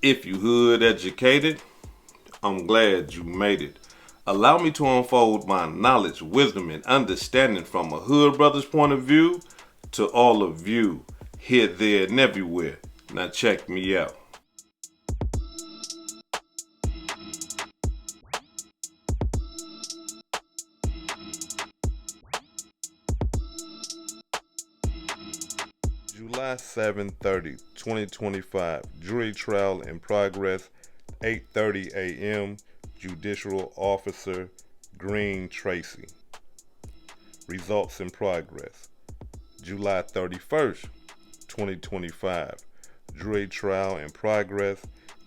If you hood educated, I'm glad you made it. Allow me to unfold my knowledge, wisdom, and understanding from a hood brother's point of view to all of you, here, there, and everywhere. Now check me out. July 7/30, 2025, jury trial in progress, 8:30 a.m., Judicial Officer Green Tracy. Results in progress. July 31st, 2025, jury trial in progress,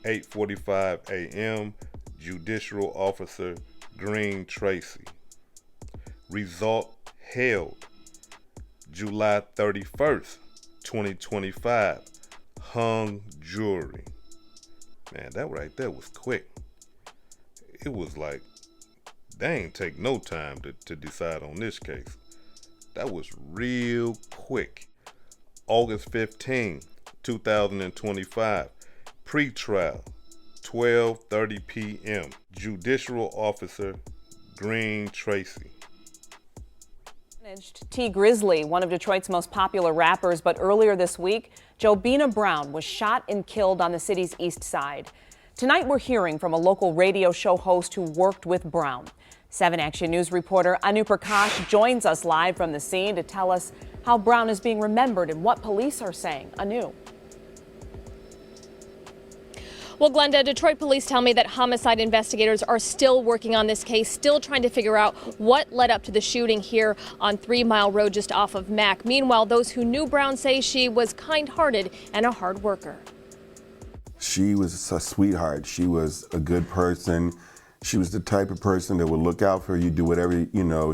8:45 a.m., Judicial Officer Green Tracy. Result held. July 31st, 2025, hung jury. Man, that right there was quick. It was like, they ain't take no time to decide on this case. That was real quick. August 15, 2025, pre-trial, 12:30 p.m., Judicial Officer Green Tracy. T. Grizzley, one of Detroit's most popular rappers, but earlier this week, Jobina Brown was shot and killed on the city's east side. Tonight, we're hearing from a local radio show host who worked with Brown. 7 Action News reporter Anu Prakash joins us live from the scene to tell us how Brown is being remembered and what police are saying. Anu. Well, Glenda, Detroit police tell me that homicide investigators are still working on this case, still trying to figure out what led up to the shooting here on 3 Mile Road just off of Mack. Meanwhile, those who knew Brown say she was kind-hearted and a hard worker. She was a sweetheart. She was a good person. She was the type of person that would look out for you, do whatever,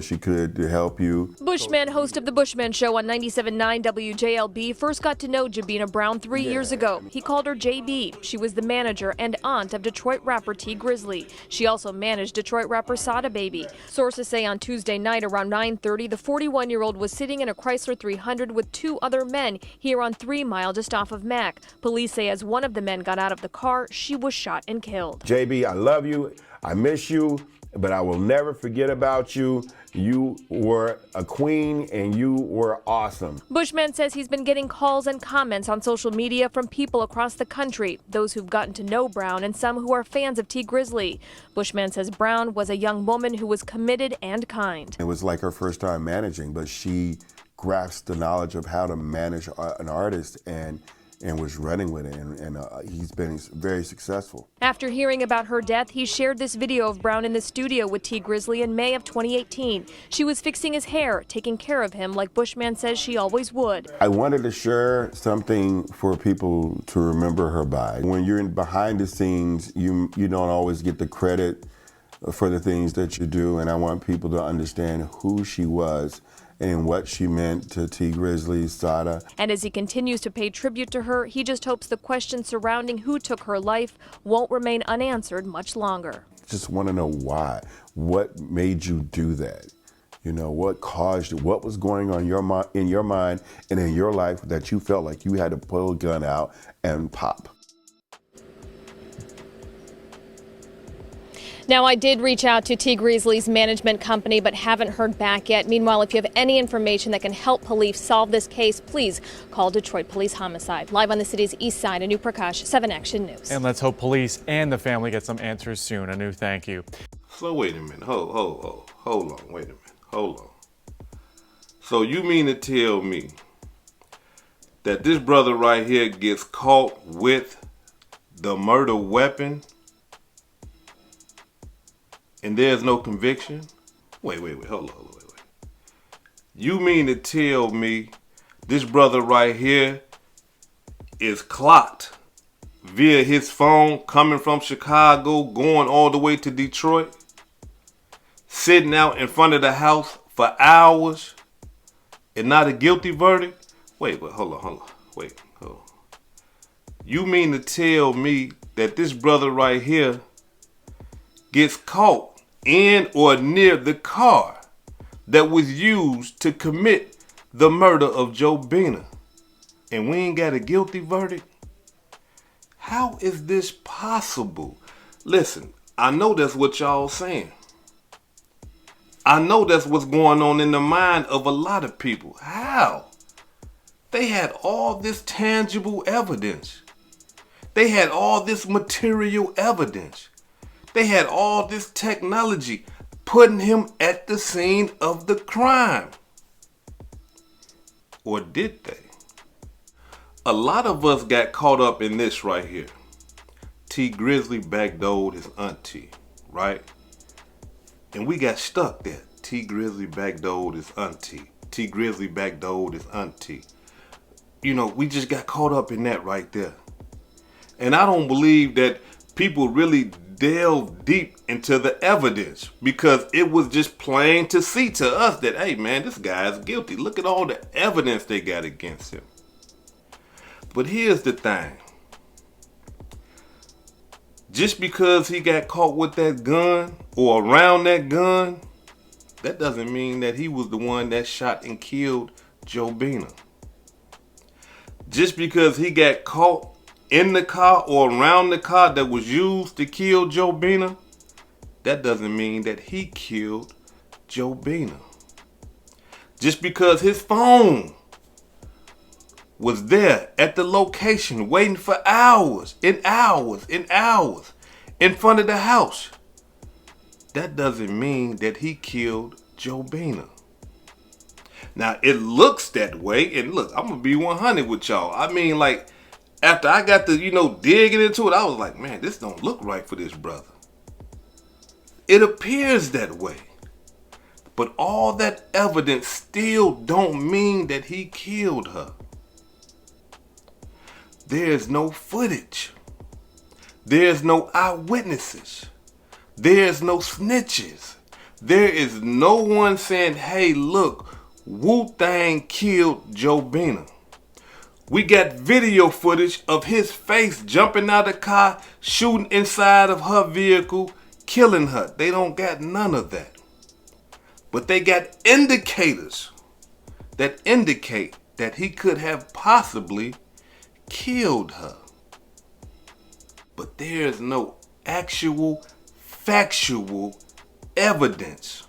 she could to help you. Bushman, host of the Bushman Show on 97.9 WJLB, first got to know Jobina Brown 3 years ago. He called her JB. She was the manager and aunt of Detroit rapper T. Grizzley. She also managed Detroit rapper Sada Baby. Sources say on Tuesday night around 9:30, the 41-year-old was sitting in a Chrysler 300 with 2 other men here on 3 Mile just off of Mack. Police say as one of the men got out of the car, she was shot and killed. JB, I love you. I miss you, but I will never forget about you. You were a queen and you were awesome. Bushman says he's been getting calls and comments on social media from people across the country, those who've gotten to know Brown and some who are fans of T. Grizzley. Bushman says Brown was a young woman who was committed and kind. It was like her first time managing, but she grasped the knowledge of how to manage an artist and was running with it, and he's been very successful. After hearing about her death, he shared this video of Brown in the studio with T. Grizzley in May of 2018. She was fixing his hair, taking care of him like Bushman says she always would. I wanted to share something for people to remember her by. When you're behind the scenes, you don't always get the credit for the things that you do, and I want people to understand who she was and what she meant to T. Grizzley, Sada. And as he continues to pay tribute to her, he just hopes the questions surrounding who took her life won't remain unanswered much longer. Just want to know why. What made you do that? What caused you? What was going on in your mind and in your life that you felt like you had to pull a gun out and pop? Now, I did reach out to T. Grizzley's management company, but haven't heard back yet. Meanwhile, if you have any information that can help police solve this case, please call Detroit Police Homicide. Live on the city's east side, Anu Prakash, 7 Action News. And let's hope police and the family get some answers soon. Anu, thank you. So wait a minute, hold on, wait a minute, hold on. So you mean to tell me that this brother right here gets caught with the murder weapon and there's no conviction? Wait, hold on. You mean to tell me this brother right here is clocked via his phone coming from Chicago, going all the way to Detroit, sitting out in front of the house for hours and not a guilty verdict? Wait, hold on. You mean to tell me that this brother right here gets caught in or near the car that was used to commit the murder of Jobina, and we ain't got a guilty verdict? How is this possible? Listen, I know that's what y'all saying. I know that's what's going on in the mind of a lot of people. How? They had all this tangible evidence. They had all this material evidence. They had all this technology putting him at the scene of the crime. Or did they? A lot of us got caught up in this right here. T. Grizzley backdoored his auntie, right? And we got stuck there. T. Grizzley backdoored his auntie. T. Grizzley backdoored his auntie. You know, we just got caught up in that right there. And I don't believe that people really delve deep into the evidence, because it was just plain to see to us that, hey man, this guy is guilty. Look at all the evidence they got against him. But here's the thing. Just because he got caught with that gun or around that gun, that doesn't mean that he was the one that shot and killed Jobina. Just because he got caught in the car or around the car that was used to kill Jobina, that doesn't mean that he killed Jobina. Just because his phone was there at the location waiting for hours and hours and hours in front of the house, that doesn't mean that he killed Jobina. Now, it looks that way, and look, I'm gonna be 100 with y'all. I mean, like, after I got to, digging into it, I was like, man, this don't look right for this brother. It appears that way. But all that evidence still don't mean that he killed her. There's no footage. There's no eyewitnesses. There's no snitches. There is no one saying, hey, look, WooThang killed Jobina. We got video footage of his face jumping out of the car, shooting inside of her vehicle, killing her. They don't got none of that. But they got indicators that indicate that he could have possibly killed her. But there's no actual, factual evidence.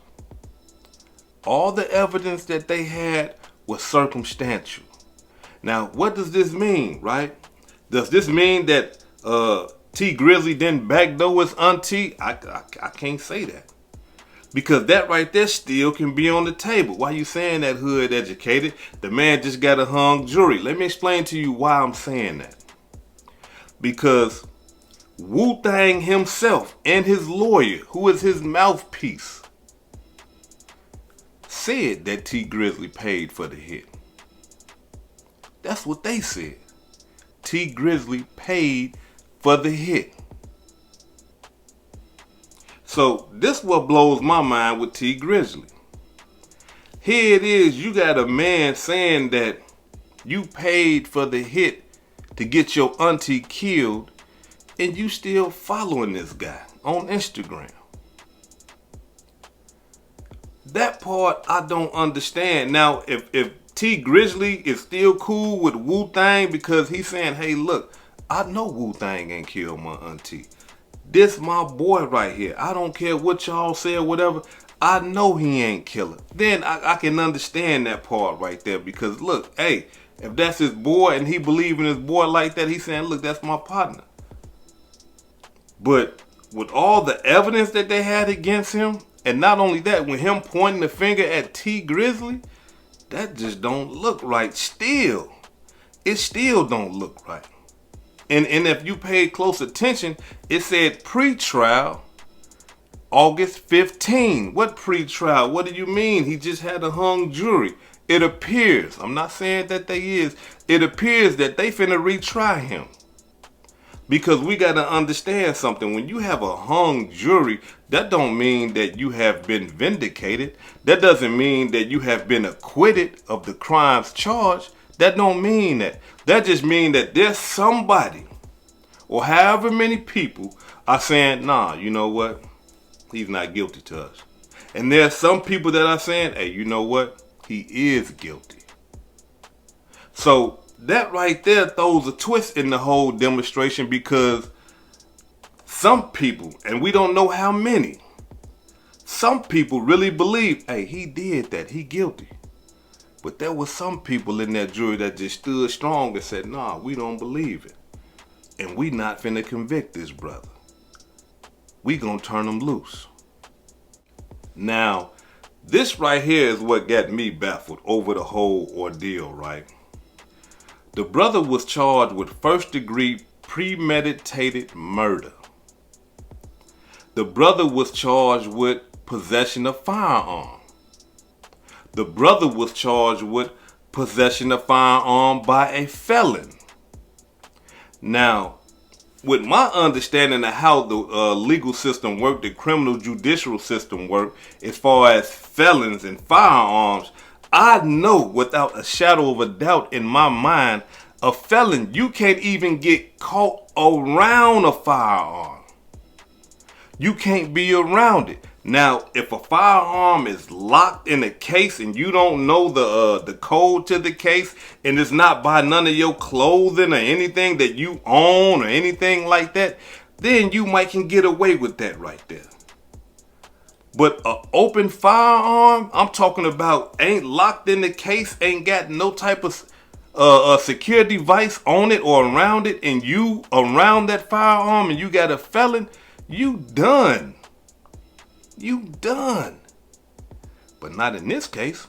All the evidence that they had was circumstantial. Now, what does this mean, right? Does this mean that T. Grizzley didn't backdoor his auntie? I can't say that. Because that right there still can be on the table. Why you saying that, hood educated? The man just got a hung jury. Let me explain to you why I'm saying that. Because WooThang himself and his lawyer, who is his mouthpiece, said that T. Grizzley paid for the hit. That's what they said. T. Grizzley paid for the hit. So this what blows my mind with T. Grizzley. Here it is, you got a man saying that you paid for the hit to get your auntie killed, and you still following this guy on Instagram. That part I don't understand. Now, if T. Grizzley is still cool with WooThang because he's saying, hey, look, I know WooThang ain't killed my auntie. This my boy right here. I don't care what y'all say or whatever. I know he ain't killer. Then I can understand that part right there, because look, hey, if that's his boy and he believe in his boy like that, he's saying, look, that's my partner. But with all the evidence that they had against him, and not only that, with him pointing the finger at T. Grizzley, that just don't look right still. It still don't look right. And if you paid close attention, it said pre-trial August 15. What pre-trial? What do you mean? He just had a hung jury. It appears, I'm not saying that they is, it appears that they finna retry him. Because we gotta understand something. When you have a hung jury, that don't mean that you have been vindicated. That doesn't mean that you have been acquitted of the crimes charged. That don't mean that. That just means that there's somebody, or however many people, are saying, nah, you know what? He's not guilty to us. And there's some people that are saying, hey, you know what? He is guilty. So that right there throws a twist in the whole demonstration, because some people, and we don't know how many, some people really believe, hey, he did that, he guilty. But there was some people in that jury that just stood strong and said, nah, we don't believe it. And we not finna convict this brother. We gonna turn him loose. Now, this right here is what got me baffled over the whole ordeal, right? The brother was charged with first-degree premeditated murder. The brother was charged with possession of firearm. The brother was charged with possession of firearm by a felon. Now, with my understanding of how the legal system worked, the criminal judicial system worked, as far as felons and firearms, I know without a shadow of a doubt in my mind, a felon, you can't even get caught around a firearm. You can't be around it. Now, if a firearm is locked in a case and you don't know the code to the case, and it's not by none of your clothing or anything that you own or anything like that, then you might can get away with that right there. But an open firearm, I'm talking about, ain't locked in the case, ain't got no type of secure device on it or around it, and you around that firearm and you got a felon, you done. You done. But not in this case.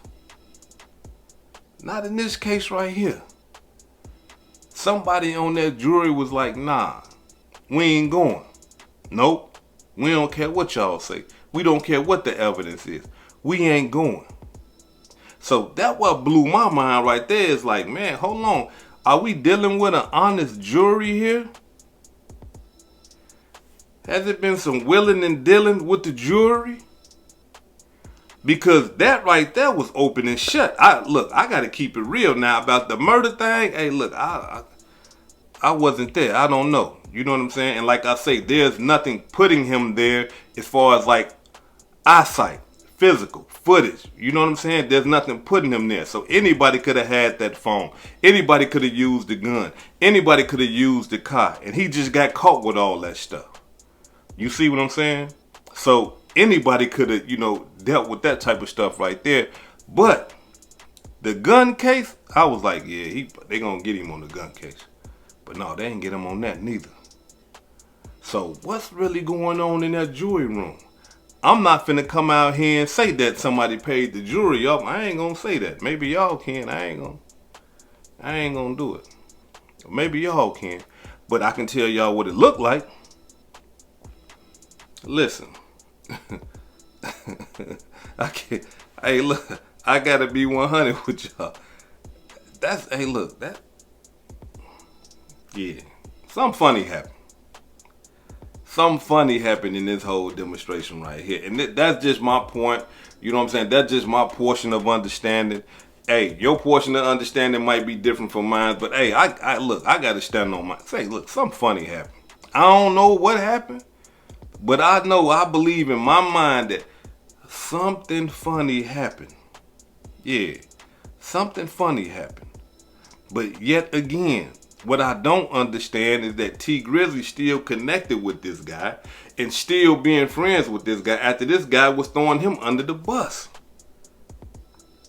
Not in this case right here. Somebody on that jury was like, nah, we ain't going. Nope. We don't care what y'all say. We don't care what the evidence is. We ain't going. So that what blew my mind right there is like, man, hold on. Are we dealing with an honest jury here? Has it been some willing and dealing with the jury? Because that right there was open and shut. I got to keep it real now about the murder thing. Hey, look, I wasn't there. I don't know. You know what I'm saying? And like I say, there's nothing putting him there as far as like eyesight, physical, footage. You know what I'm saying? There's nothing putting him there. So anybody could have had that phone. Anybody could have used the gun. Anybody could have used the car. And he just got caught with all that stuff. You see what I'm saying? So anybody could have, dealt with that type of stuff right there. But the gun case, I was like, yeah, they gonna get him on the gun case. But no, they ain't get him on that neither. So what's really going on in that jury room? I'm not finna come out here and say that somebody paid the jury up. I ain't gonna say that. Maybe y'all can. I ain't gonna do it. Maybe y'all can. But I can tell y'all what it looked like. Listen, I can't. Hey, look, I gotta be 100 with y'all. Yeah, something funny happened. Something funny happened in this whole demonstration right here, and that's just my point. You know what I'm saying? That's just my portion of understanding. Hey, your portion of understanding might be different from mine, but hey, I gotta stand on my. Say, look, something funny happened. I don't know what happened. But I believe in my mind that something funny happened. Yeah, something funny happened. But yet again, what I don't understand is that T Grizzley still connected with this guy and still being friends with this guy after this guy was throwing him under the bus.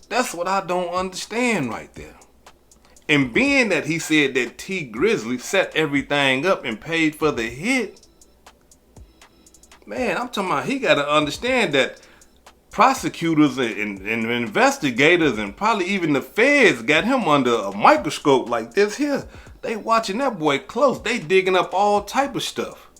That's what I don't understand right there. And being that he said that T Grizzley set everything up and paid for the hit, man, I'm talking about he got to understand that prosecutors and investigators and probably even the feds got him under a microscope like this here. They watching that boy close. They digging up all type of stuff.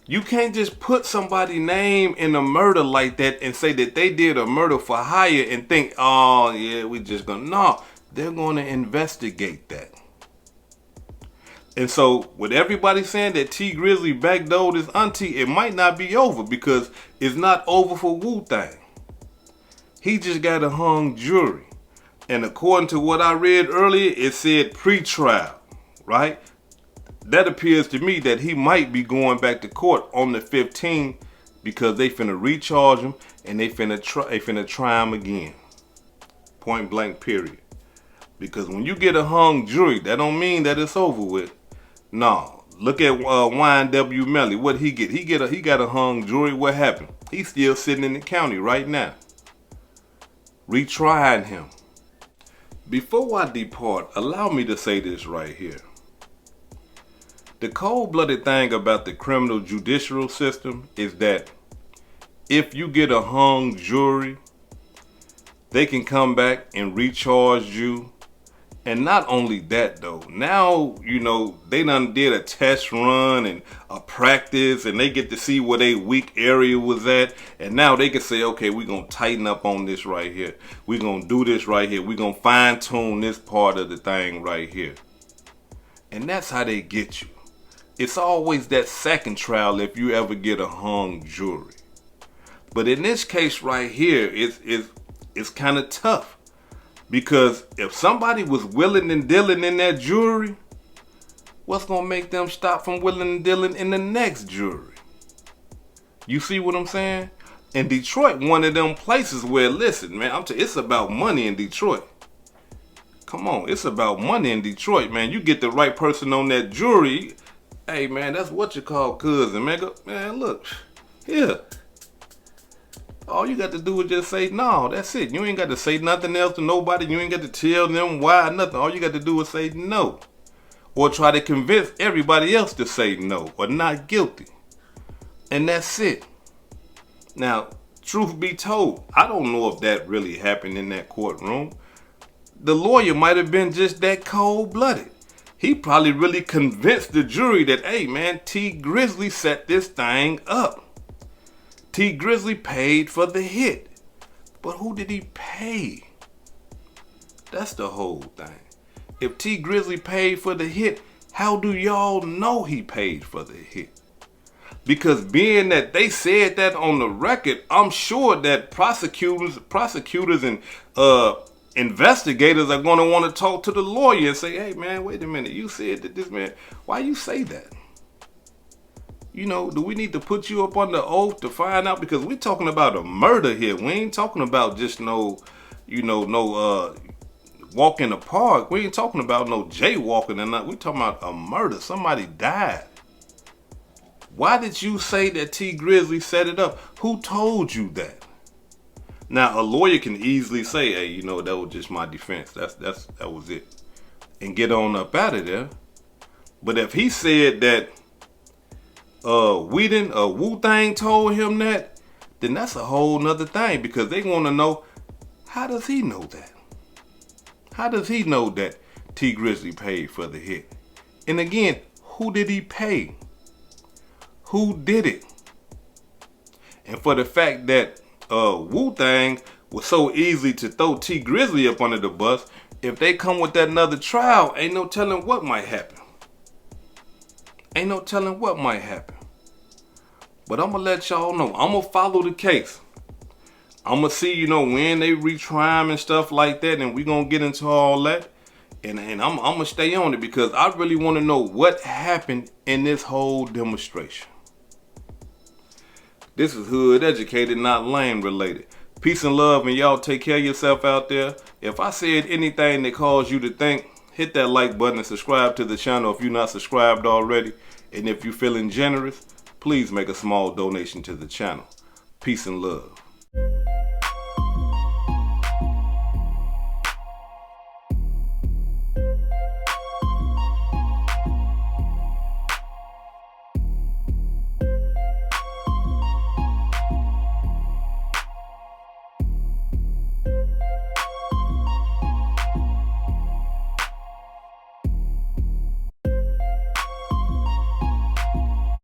You can't just put somebody's name in a murder like that and say that they did a murder for hire and think, oh yeah, we just gonna, no, they're gonna investigate that. And so, with everybody saying that T Grizzley backdoored his auntie, it might not be over because it's not over for WooThang. He just got a hung jury. And according to what I read earlier, it said pre-trial, right? That appears to me that he might be going back to court on the 15th because they finna recharge him and they finna try him again. Point blank, period. Because when you get a hung jury, that don't mean that it's over with. No. Look at YNW Melly. What he get? He got a hung jury. What happened? He's still sitting in the county right now. Retrying him. Before I depart, allow me to say this right here. The cold-blooded thing about the criminal judicial system is that if you get a hung jury, they can come back and recharge you. And not only that though, now, you know, they done did a test run and a practice and they get to see where their weak area was at. And now they can say, okay, we're going to tighten up on this right here. We're going to do this right here. We're going to fine tune this part of the thing right here. And that's how they get you. It's always that second trial if you ever get a hung jury. But in this case right here, it's kind of tough. Because if somebody was willing and dealing in that jury, what's going to make them stop from willing and dealing in the next jury? You see what I'm saying? And Detroit, one of them places where, listen, man, it's about money in Detroit. Come on, it's about money in Detroit, man. You get the right person on that jury. Hey, man, that's what you call cousin, man. Man, look, here. All you got to do is just say no. That's it. You ain't got to say nothing else to nobody. You ain't got to tell them why, nothing. All you got to do is say no. Or try to convince everybody else to say no or not guilty. And that's it. Now, truth be told, I don't know if that really happened in that courtroom. The lawyer might have been just that cold-blooded. He probably really convinced the jury that, hey, man, T. Grizzley set this thing up. T. Grizzley paid for the hit. But who did he pay? That's the whole thing. If T. Grizzley paid for the hit, how do y'all know he paid for the hit? Because being that they said that on the record, I'm sure that prosecutors and investigators are going to want to talk to the lawyer and say, hey, man, wait a minute. You said that this man, why you say that? You know, do we need to put you up under oath to find out? Because we're talking about a murder here. We ain't talking about just no walk in the park. We ain't talking about no jaywalking and nothing. We're talking about a murder. Somebody died. Why did you say that T. Grizzley set it up? Who told you that? Now, a lawyer can easily say, hey, you know, that was just my defense. That was it. And get on up out of there. But if he said that WooThang told him that, then that's a whole nother thing, because they want to know, how does he know that? How does he know that T. Grizzley paid for the hit? And again, who did he pay? Who did it? And for the fact that WooThang was so easy to throw T. Grizzley up under the bus, if they come with that another trial, ain't no telling what might happen. Ain't no telling what might happen. But I'm going to let y'all know. I'm going to follow the case. I'm going to see, you know, when they retry him and stuff like that. And we're going to get into all that. And I'm going to stay on it, because I really want to know what happened in this whole demonstration. This is Hood Educated, not Lane Related. Peace and love, and y'all take care of yourself out there. If I said anything that caused you to think, hit that like button and subscribe to the channel if you're not subscribed already. And if you're feeling generous, please make a small donation to the channel. Peace and love.